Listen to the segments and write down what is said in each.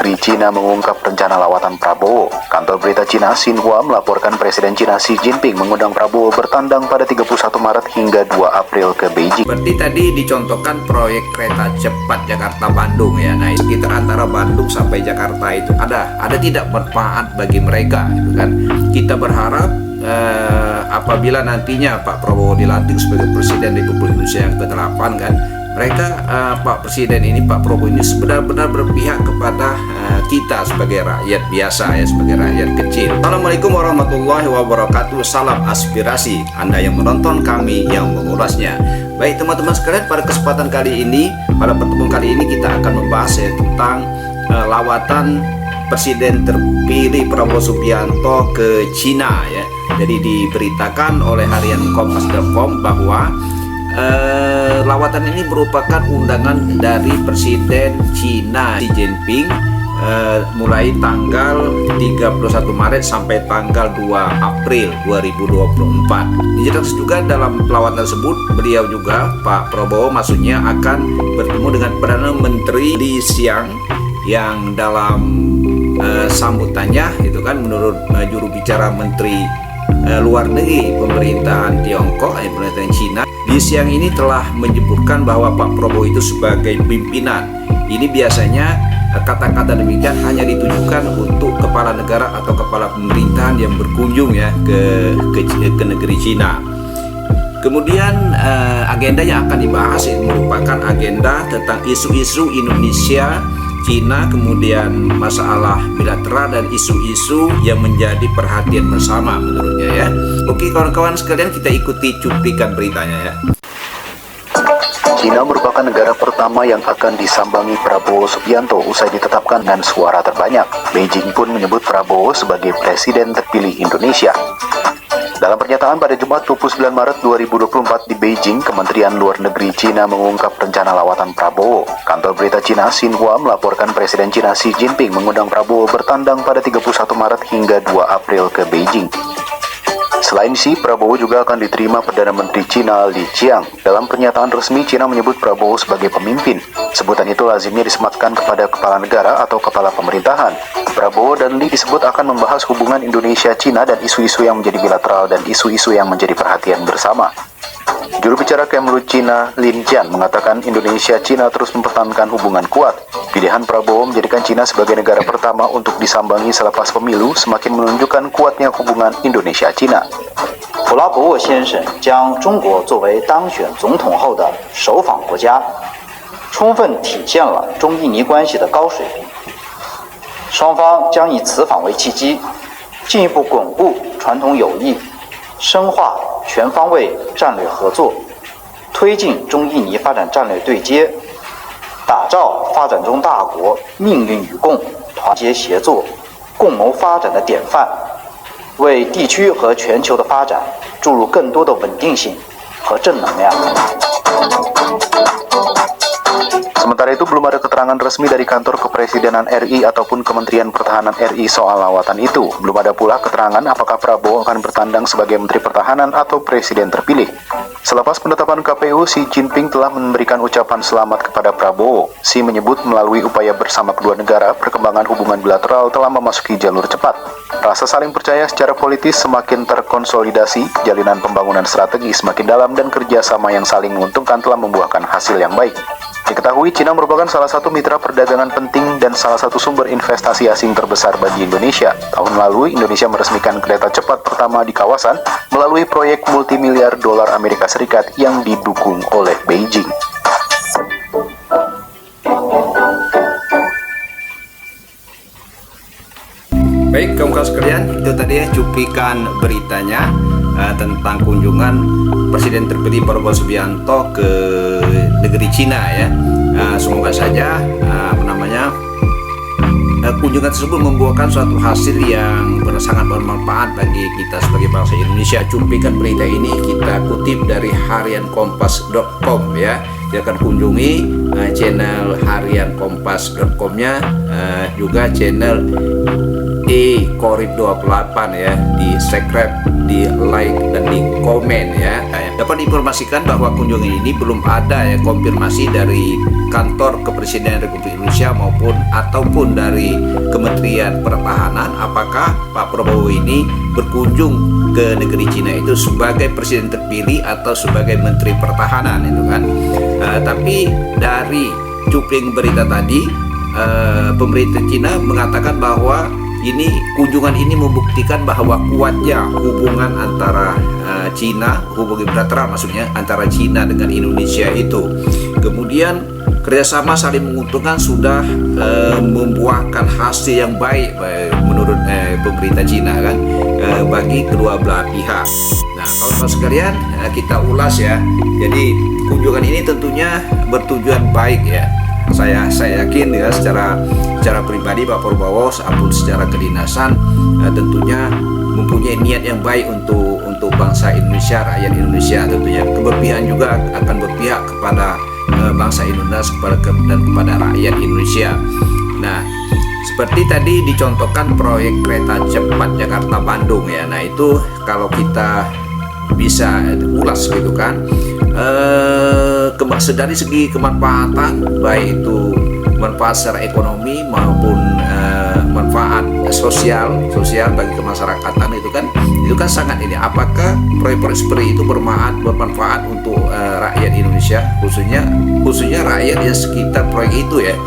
Negeri Cina mengungkap rencana lawatan Prabowo. Kantor berita Cina Xinhua melaporkan Presiden Cina Xi Jinping mengundang Prabowo bertandang pada 31 Maret hingga 2 April ke Beijing. Seperti tadi dicontohkan proyek kereta cepat Jakarta-Bandung ya. Nah, sekitar antara Bandung sampai Jakarta itu ada tidak manfaat bagi mereka gitu kan. Kita berharap apabila nantinya Pak Prabowo dilantik sebagai Presiden Republik Indonesia yang ke-8 kan, mereka Pak Presiden ini, Pak Prabowo ini benar-benar berpihak kepada kita sebagai rakyat biasa ya, sebagai rakyat kecil. Assalamualaikum warahmatullahi wabarakatuh. Salam aspirasi Anda yang menonton, kami yang mengulasnya. Baik teman-teman sekalian, pada kesempatan kali ini, pada pertemuan kali ini kita akan membahas ya tentang lawatan Presiden terpilih Prabowo Subianto ke Cina ya. Jadi diberitakan oleh harian Kompas.com bahwa lawatan ini merupakan undangan dari Presiden Cina Xi Jinping mulai tanggal 31 Maret sampai tanggal 2 April 2024. Dijelaskan juga dalam lawatan tersebut, beliau juga Pak Prabowo maksudnya akan bertemu dengan Perdana Menteri Li Qiang yang dalam sambutannya itu kan menurut juru bicara Menteri Luar Negeri pemerintahan Tiongkok, pemerintahan Cina, Li Qiang ini telah menyebutkan bahwa Pak Prabowo itu sebagai pimpinan. Ini biasanya kata-kata demikian hanya ditujukan untuk kepala negara atau kepala pemerintahan yang berkunjung ya ke negeri Cina. Kemudian agenda yang akan dibahas ini merupakan agenda tentang isu-isu Indonesia Cina, kemudian masalah bilateral dan isu-isu yang menjadi perhatian bersama menurutnya ya. Oke kawan-kawan sekalian, kita ikuti cuplikan beritanya ya. Cina merupakan negara pertama yang akan disambangi Prabowo Subianto usai ditetapkan dengan suara terbanyak. Beijing pun menyebut Prabowo sebagai Presiden terpilih Indonesia. Dalam pernyataan pada Jumat 29 Maret 2024 di Beijing, Kementerian Luar Negeri Cina mengungkap rencana lawatan Prabowo. Kantor berita Cina Xinhua melaporkan Presiden Cina Xi Jinping mengundang Prabowo bertandang pada 31 Maret hingga 2 April ke Beijing. Selain Xi, Prabowo juga akan diterima Perdana Menteri Cina Li Qiang. Dalam pernyataan resmi, Cina menyebut Prabowo sebagai pemimpin. Sebutan itu lazimnya disematkan kepada kepala negara atau kepala pemerintahan. Prabowo dan Li disebut akan membahas hubungan Indonesia-Cina dan isu-isu yang menjadi bilateral dan isu-isu yang menjadi perhatian bersama. Juru bicara Kemlu Cina, Lin Jian, mengatakan Indonesia-Cina terus mempertahankan hubungan kuat. Pilihan Prabowo menjadikan Cina sebagai negara pertama untuk disambangi selepas pemilu semakin menunjukkan kuatnya hubungan Indonesia-Cina. 普拉博沃先生将中国作为当选总统后的首访国家，充分体现了中印尼关系的高水平。双方将以此访为契机，进一步巩固传统友谊，深化全方位战略合作，推进中印尼发展战略对接，打造发展中大国命运与共、团结协作、共谋发展的典范，为地区和全球的发展注入更多的稳定性和正能量。 Sementara itu, belum ada keterangan resmi dari kantor Kepresidenan RI ataupun Kementerian Pertahanan RI soal lawatan itu. Belum ada pula keterangan apakah Prabowo akan bertandang sebagai Menteri Pertahanan atau Presiden terpilih. Selepas penetapan KPU, Xi Jinping telah memberikan ucapan selamat kepada Prabowo. Xi menyebut melalui upaya bersama kedua negara, perkembangan hubungan bilateral telah memasuki jalur cepat. Rasa saling percaya secara politis semakin terkonsolidasi, jalinan pembangunan strategi semakin dalam, dan kerjasama yang saling menguntungkan telah membuahkan hasil yang baik. Diketahui Cina merupakan salah satu mitra perdagangan penting dan salah satu sumber investasi asing terbesar bagi Indonesia. Tahun lalu, Indonesia meresmikan kereta cepat pertama di kawasan melalui proyek multimiliar dolar Amerika Serikat yang didukung oleh Beijing. Baik kawan-kawan sekalian, itu tadi ya cuplikan beritanya tentang kunjungan Presiden terpilih Prabowo Subianto ke negeri Cina ya. Semoga saja kunjungan tersebut membuahkan suatu hasil yang sangat bermanfaat bagi kita sebagai bangsa Indonesia. Cuplikan berita ini kita kutip dari harian Kompas.com ya. Silakan kunjungi channel harian Kompas.com-nya, juga channel Korib 28 ya, di subscribe, di like, dan di komen ya. Dapat diinformasikan bahwa kunjungan ini belum ada ya konfirmasi dari kantor kepresidenan Republik Indonesia ataupun dari Kementerian Pertahanan, apakah Pak Prabowo ini berkunjung ke negeri Cina itu sebagai presiden terpilih atau sebagai Menteri Pertahanan itu kan. Tapi dari cuping berita tadi, pemerintah Cina mengatakan bahwa kunjungan ini membuktikan bahwa kuatnya hubungan antara Cina, hubungan bilateral maksudnya antara Cina dengan Indonesia itu. Kemudian kerjasama saling menguntungkan sudah membuahkan hasil yang baik menurut pemerintah Cina kan, bagi kedua belah pihak. Nah, kawan-kawan sekalian, kita ulas ya. Jadi kunjungan ini tentunya bertujuan baik ya. Saya yakin ya secara pribadi Pak Prabowo ataupun secara kedinasan tentunya mempunyai niat yang baik untuk bangsa Indonesia, rakyat Indonesia tentunya. Keberpihakan juga akan berpihak kepada bangsa Indonesia dan kepada rakyat Indonesia. Nah, seperti tadi dicontohkan proyek kereta cepat Jakarta-Bandung ya. Nah, itu kalau kita bisa ulas gitu kan, dari segi kemanfaatan, baik itu manfaat secara ekonomi maupun manfaat sosial bagi kemasyarakatan itu kan sangat ini. Apakah proyek-proyek seperti itu bermanfaat untuk rakyat Indonesia, khususnya rakyat yang sekitar proyek itu ya,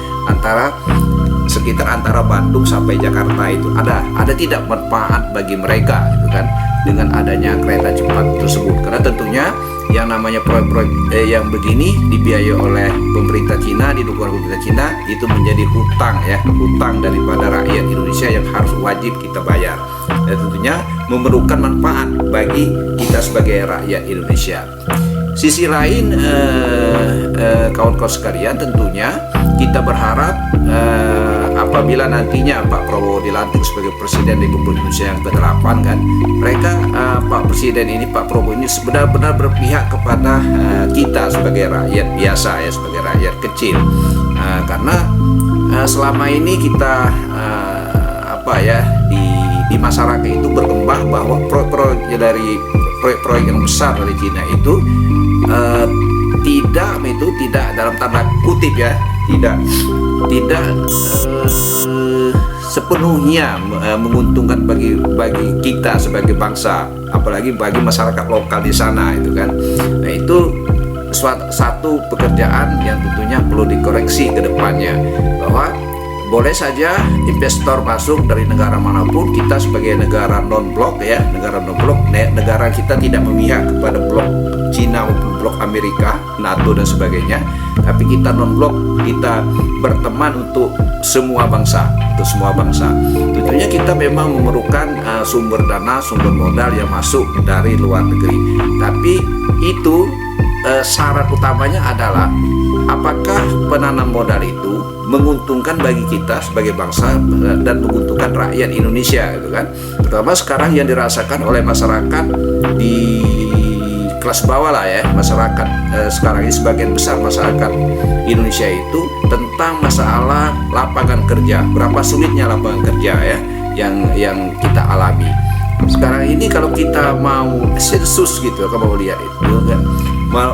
sekitar antara Bandung sampai Jakarta itu ada tidak manfaat bagi mereka gitu kan dengan adanya kereta cepat tersebut. Karena tentunya yang namanya proyek-proyek yang begini dibiayai oleh pemerintah Cina, didukung oleh pemerintah Cina, itu menjadi hutang daripada rakyat Indonesia yang harus wajib kita bayar. Dan tentunya memerlukan manfaat bagi kita sebagai rakyat Indonesia. Sisi lain, kawan-kawan sekalian, tentunya kita berharap apabila nantinya Pak Prabowo dilantik sebagai Presiden Republik Indonesia yang ke-8 kan, Pak Prabowo ini benar-benar berpihak kepada kita sebagai rakyat biasa ya, sebagai rakyat kecil. Karena selama ini kita di masyarakat itu berkembang bahwa proyek-proyek yang besar dari Cina itu tidak dalam tanda kutip ya, tidak sepenuhnya menguntungkan bagi kita sebagai bangsa, apalagi bagi masyarakat lokal di sana itu kan. Nah, itu satu pekerjaan yang tentunya perlu dikoreksi ke depannya, bahwa boleh saja investor masuk dari negara manapun, kita sebagai negara non-blok ya, negara kita tidak memihak kepada blok Cina maupun blok Amerika, NATO dan sebagainya, tapi kita non-blok, kita berteman untuk semua bangsa, Tentunya kita memang memerlukan sumber dana, sumber modal yang masuk dari luar negeri, tapi itu syarat utamanya adalah apakah penanam modal itu menguntungkan bagi kita sebagai bangsa dan menguntungkan rakyat Indonesia gitu kan. Pertama sekarang yang dirasakan oleh masyarakat di kelas bawah lah ya, masyarakat sekarang ini sebagian besar masyarakat Indonesia itu tentang masalah lapangan kerja, berapa sulitnya lapangan kerja ya yang kita alami. Sekarang ini kalau kita mau sensus gitu, kalau mau lihat itu kan,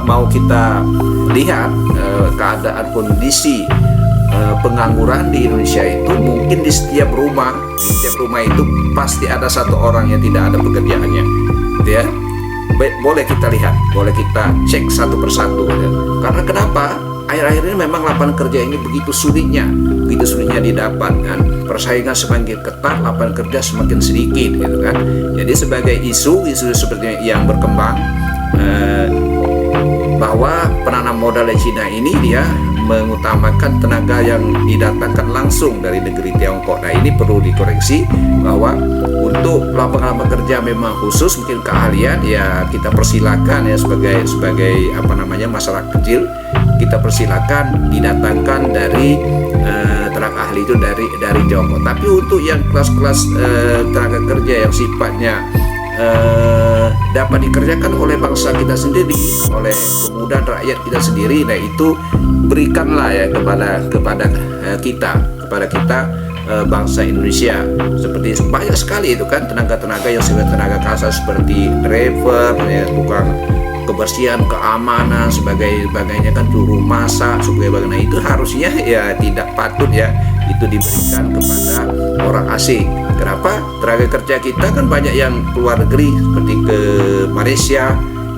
mau kita lihat keadaan kondisi pengangguran di Indonesia itu, mungkin di setiap rumah itu pasti ada satu orang yang tidak ada pekerjaannya gitu ya. Boleh kita lihat, boleh kita cek satu persatu ya. Karena kenapa? Akhir-akhir ini memang lapangan kerja ini begitu sulitnya didapatkan. Persaingan semakin ketat, lapangan kerja semakin sedikit gitu kan. Jadi sebagai isu seperti yang berkembang, bahwa penanam modal di Cina ini dia mengutamakan tenaga yang didatangkan langsung dari negeri Tiongkok. Nah, ini perlu dikoreksi bahwa untuk lapangan kerja memang khusus mungkin keahlian ya kita persilakan ya sebagai masyarakat kecil, kita persilakan didatangkan dari tenaga ahli itu dari Tiongkok. Tapi untuk yang kelas-kelas tenaga kerja yang sifatnya dapat dikerjakan oleh bangsa kita sendiri, oleh pemuda rakyat kita sendiri, nah itu berikanlah ya kepada kita bangsa Indonesia. Seperti banyak sekali itu kan tenaga yang sebagai tenaga kasar seperti driver ya, tukang kebersihan, keamanan, sebagainya kan juru masak, sebagainya. Nah, itu harusnya ya tidak patut ya itu diberikan kepada orang asing. Kenapa? Tenaga kerja kita kan banyak yang keluar negeri seperti ke Malaysia,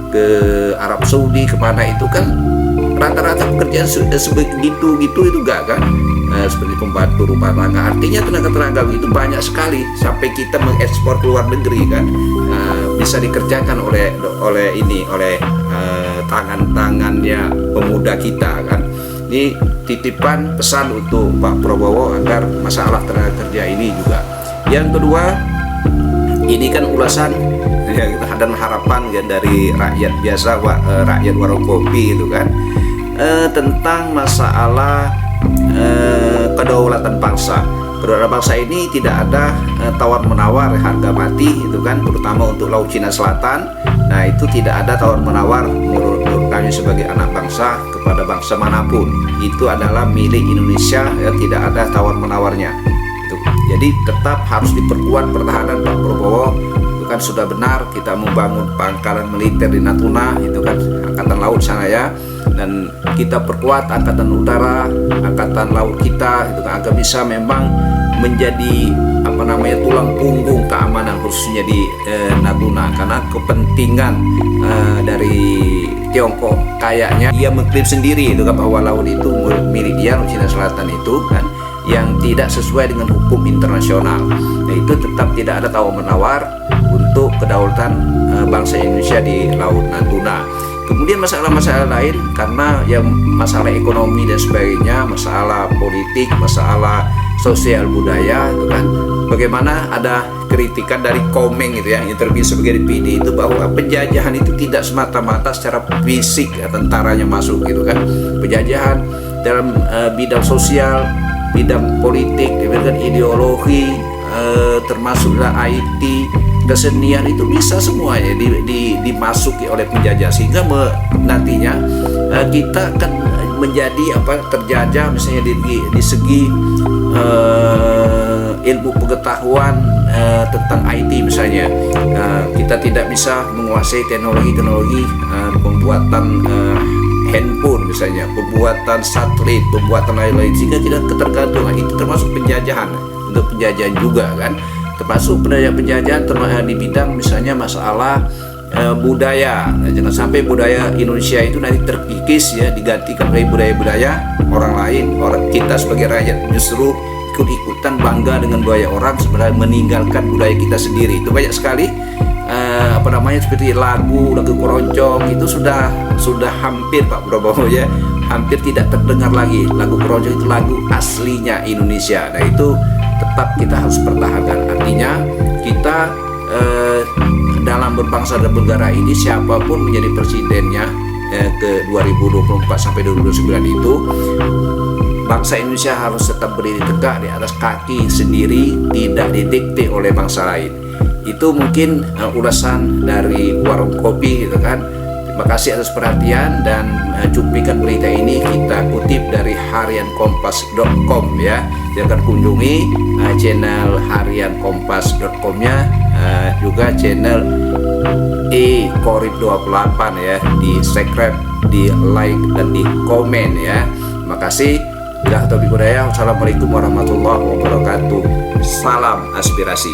ke Arab Saudi, kemana itu kan rata-rata pekerjaan sebegitu itu enggak kan, seperti pembantu rumah tangga. Artinya tenaga itu banyak sekali sampai kita mengekspor ke luar negeri kan, bisa dikerjakan oleh tangan-tangannya pemuda kita kan. Ini titipan pesan untuk Pak Prabowo agar masalah tenaga kerja ini juga. Yang kedua, ini kan ulasan ya, dan harapan ya dari rakyat biasa, rakyat warung kopi itu kan, tentang masalah kedaulatan bangsa. Kedaulatan bangsa ini tidak ada tawar menawar harga mati itu kan, terutama untuk Laut Cina Selatan. Nah, itu tidak ada tawar menawar menurut kami sebagai anak bangsa kepada bangsa manapun. Itu adalah milik Indonesia ya, tidak ada tawar menawarnya. Jadi tetap harus diperkuat pertahanan Pak Prabowo. Itu kan sudah benar kita membangun pangkalan militer di Natuna, itu kan angkatan laut sana ya, dan kita perkuat angkatan udara, angkatan laut kita itu kan agar bisa memang menjadi tulang punggung keamanan khususnya di Natuna, karena kepentingan dari Tiongkok kayaknya dia mengklaim sendiri itu kan bahwa laut itu milik dia, Laut Cina Selatan itu kan, yang tidak sesuai dengan hukum internasional. Nah, itu tetap tidak ada tawar menawar untuk kedaulatan bangsa Indonesia di Laut Natuna. Kemudian masalah-masalah lain, karena yang masalah ekonomi dan sebagainya, masalah politik, masalah sosial budaya itu kan, bagaimana ada kritikan dari Komeng gitu ya, interview sebagai DPD itu, bahwa penjajahan itu tidak semata-mata secara fisik ya, tentaranya masuk gitu kan. Penjajahan dalam bidang sosial, bidang politik, bidang ideologi, termasuklah IT, kesenian, itu bisa semuanya dimasuki oleh penjajah, sehingga nantinya kita akan menjadi terjajah misalnya di segi ilmu pengetahuan tentang IT misalnya. Kita tidak bisa menguasai teknologi pembuatan handphone misalnya, pembuatan satelit, pembuatan lain-lain, sehingga kita ketergantungan. Itu termasuk penjajahan, untuk penjajahan juga kan, termasuk penjajahan di bidang misalnya masalah budaya. Nah, jangan sampai budaya Indonesia itu nanti terkikis ya, digantikan oleh budaya-budaya orang lain. Orang kita sebagai rakyat justru ikut-ikutan bangga dengan budaya orang, sebenarnya meninggalkan budaya kita sendiri. Itu banyak sekali seperti lagu keroncong itu sudah hampir Pak Prabowo ya, hampir tidak terdengar lagi. Lagu keroncong itu lagu aslinya Indonesia. Nah, itu tetap kita harus pertahankan. Artinya kita dalam berbangsa dan bernegara ini, siapapun menjadi presidennya ke 2024 sampai 2029 itu, bangsa Indonesia harus tetap berdiri tegak di atas kaki sendiri, tidak didikte oleh bangsa lain. Itu mungkin ulasan dari warung kopi gitu kan. Terima kasih atas perhatian, dan cuplikan berita ini kita kutip dari hariankompas.com ya. Jangan kunjungi channel hariankompas.com-nya, juga channel Korib 28 ya, di subscribe, di like, dan di komen ya. Terima kasih. Bila taufiq hidayah. Wassalamualaikum warahmatullahi wabarakatuh. Salam aspirasi.